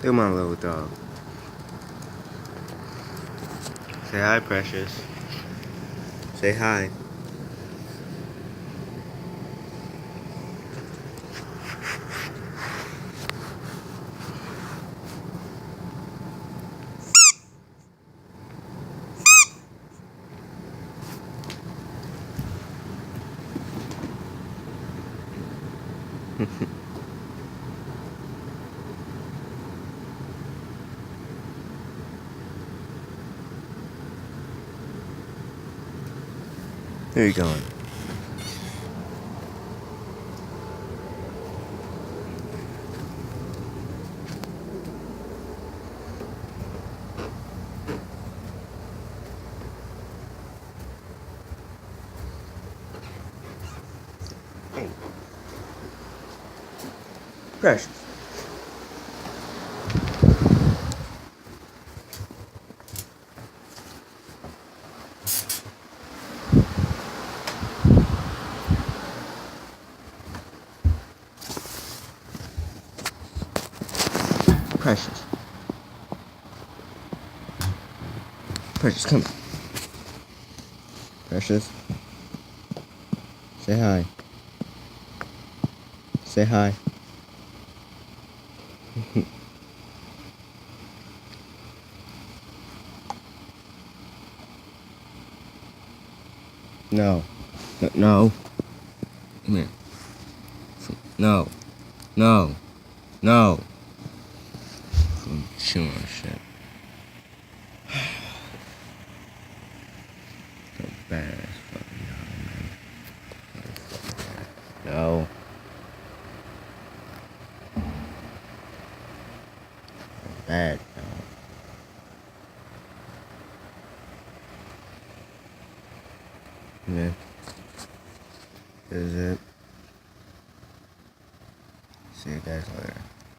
Look at my little dog. Say hi, Precious. Say hi. Where are you going? Hey. Precious. Precious. Precious, come. Precious. Say hi. Say hi. No. No. Come here. No. No. No. I'm chewing on shit. So bad ass fucking dog, man. No. Bad dog. Yeah. This is it. See you guys later.